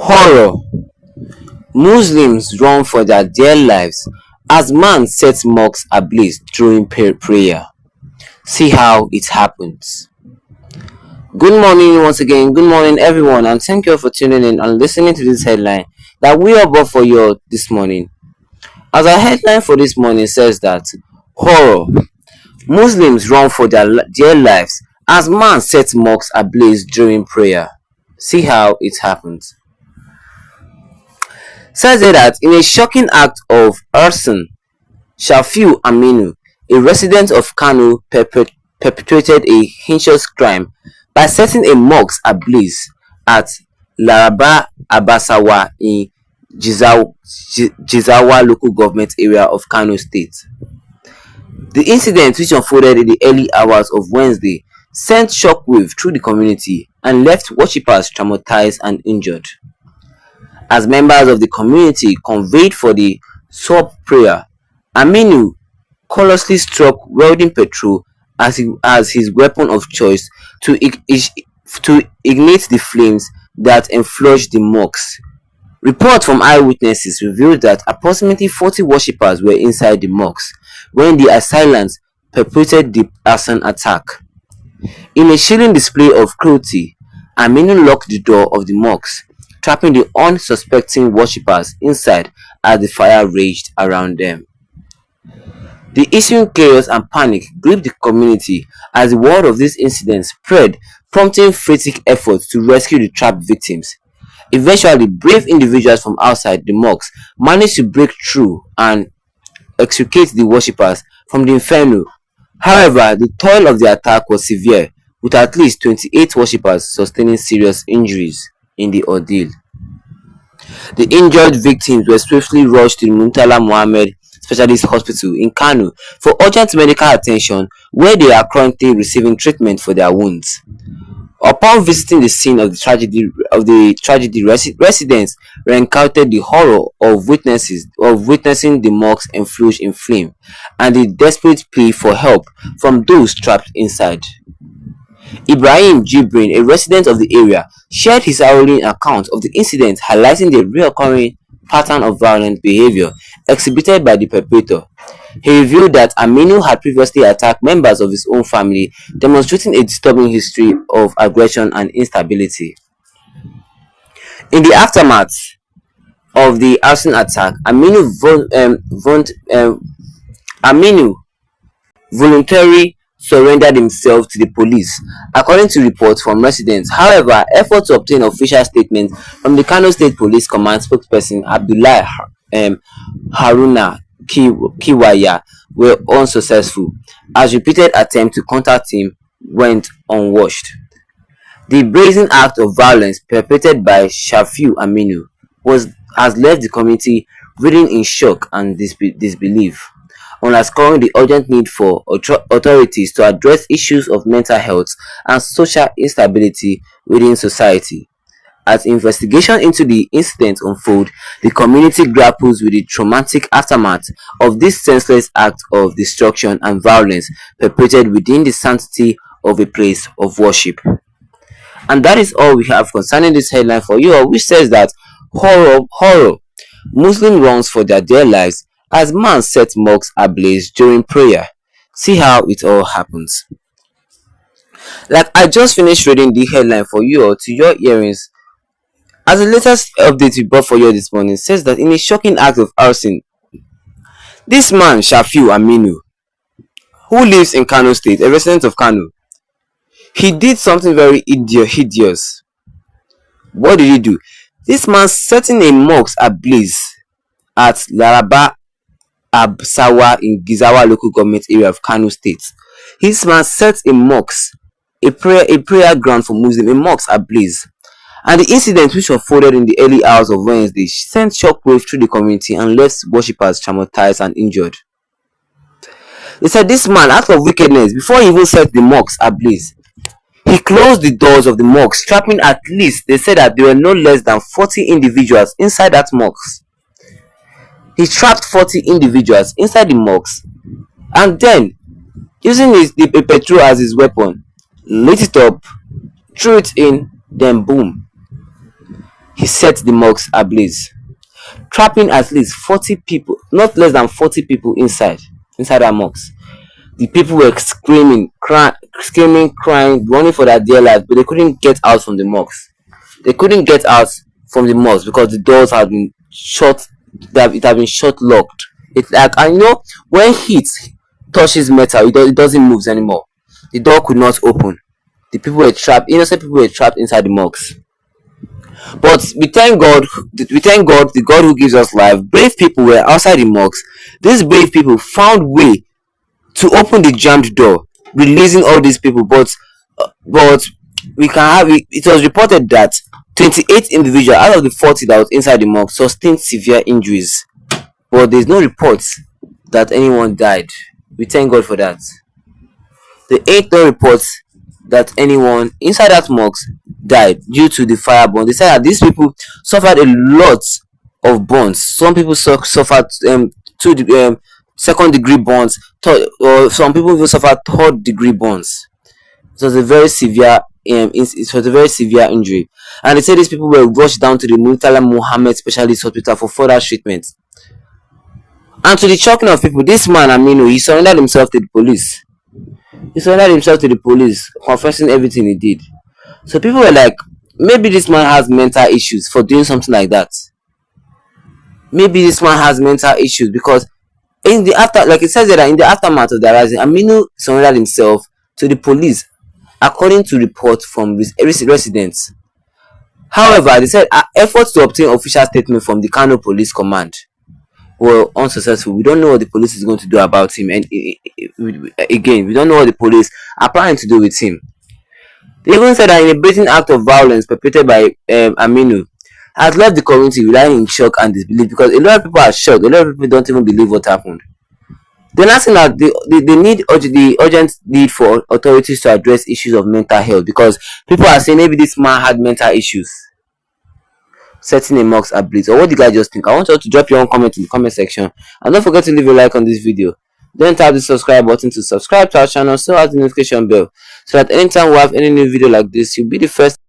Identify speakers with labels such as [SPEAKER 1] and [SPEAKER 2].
[SPEAKER 1] Horror: Muslims run for their dear lives as man sets mosques ablaze during prayer. See how it happens. Good morning once again. Good morning everyone, and thank you for tuning in and listening to this headline that we are brought for you this morning. As our headline for this morning says that horror: Muslims run for their dear lives as man sets mosques ablaze during prayer. See how it happens. Says here that in a shocking act of arson, Shafiu Aminu, a resident of Kano, perpetrated a heinous crime by setting a mosque ablaze at Laraba Abasawa in Jizawa local government area of Kano State. The incident, which unfolded in the early hours of Wednesday, sent shockwave through the community and left worshippers traumatized and injured. As members of the community conveyed for the swap prayer, Aminu callously struck welding petrol as his weapon of choice to ignite the flames that enfloshed the mosque. Reports from eyewitnesses revealed that approximately 40 worshippers were inside the mosque when the assailants perpetrated the arson attack. In a chilling display of cruelty, Aminu locked the door of the mosque, trapping the unsuspecting worshippers inside as the fire raged around them. The ensuing chaos and panic gripped the community as the word of this incident spread, prompting frantic efforts to rescue the trapped victims. Eventually, brave individuals from outside the mosque managed to break through and extricate the worshippers from the inferno. However, the toll of the attack was severe, with at least 28 worshippers sustaining serious injuries in the ordeal. The injured victims were swiftly rushed to the Muntala Mohammed Specialist Hospital in Kano for urgent medical attention, where they are currently receiving treatment for their wounds. Upon visiting the scene of the tragedy, residents recounted the horror of witnessing the mosque engulfed in flame and the desperate plea for help from those trapped inside. Ibrahim Jibrin, a resident of the area, shared his harrowing account of the incident, highlighting the recurring pattern of violent behavior exhibited by the perpetrator. He revealed that Aminu had previously attacked members of his own family, demonstrating a disturbing history of aggression and instability. In the aftermath of the arson attack, Aminu voluntarily surrendered himself to the police, according to reports from residents. However, efforts to obtain official statements from the Kano State Police Command spokesperson Abdullahi Haruna Kiwaya were unsuccessful, as repeated attempts to contact him went unwashed. The brazen act of violence perpetrated by Shafiu Aminu has left the community reeling in shock and disbelief, underscoring the urgent need for authorities to address issues of mental health and social instability within society. As investigation into the incident unfolds, the community grapples with the traumatic aftermath of this senseless act of destruction and violence perpetrated within the sanctity of a place of worship. And that is all we have concerning this headline for you, which says that horror, Muslim runs for their dear lives as man sets mosques ablaze during prayer. See how it all happens. Like I just finished reading the headline for you all to your earrings. As the latest update we brought for you this morning says that in a shocking act of arson, this man Shafiu Aminu, who lives in Kano State, a resident of Kano, he did something very hideous. What did he do? This man setting a mosque ablaze at Laraba Absawa in Gizawa local government area of Kano State. His man set a mosque, a prayer ground for Muslims, a mosque ablaze. And the incident, which unfolded in the early hours of Wednesday, sent shockwave through the community and left worshippers traumatized and injured. They said this man, out of wickedness, before he even set the mosque ablaze, he closed the doors of the mosque, trapping at least, they said that there were no less than 40 individuals inside that mosque. He trapped 40 individuals inside the mosque and then, using the petrol as his weapon, lit it up, threw it in, then boom. he set the mosque ablaze, trapping at least 40 people, not less than 40 people inside that mosque. The people were screaming, crying, running for their dear lives, but they couldn't get out from the mosque. They couldn't get out from the mosque because the doors had been shut. It had been shut locked. It's like, I know when heat touches metal, it doesn't move anymore. The door could not open. The people were trapped. Innocent people were trapped inside the mosque. But we thank God. We thank God, the God who gives us life. Brave people were outside the mosque. These brave people found way to open the jammed door, releasing all these people. But we can have it. It was reported that 28 individuals out of the 40 that was inside the mosque sustained severe injuries, but there's no reports that anyone died. We thank God for that. There ain't no reports that anyone inside that mosque died due to the fire burn. They said that these people suffered a lot of burns. Some people suffered second degree burns, or some people even suffered third degree burns. It was a very severe injury, and they said these people were rushed down to the Murtala Muhammad Specialist Hospital for further treatment. And to the shocking of people, this man Aminu, he surrendered himself to the police. Confessing everything he did. So people were like, maybe this man has mental issues for doing something like that. Maybe this man has mental issues because in the like it says that in the aftermath of the rising, Aminu surrendered himself to the police, according to reports from residents. However, they said efforts to obtain official statement from the Kano Police Command were unsuccessful. We don't know what the police is going to do about him, and again, we don't know what the police are planning to do with him. They even said that in a blatant act of violence perpetrated by Aminu has left the community relying in shock and disbelief, because a lot of people are shocked. A lot of people don't even believe what happened. They're not saying that they need the urgent need for authorities to address issues of mental health, because people are saying maybe this man had mental issues. Setting a mosque ablaze, or what do you guys just think? I want you to drop your own comment in the comment section, and don't forget to leave a like on this video. Then tap the subscribe button to subscribe to our channel, so add the notification bell, so that anytime we have any new video like this, you'll be the first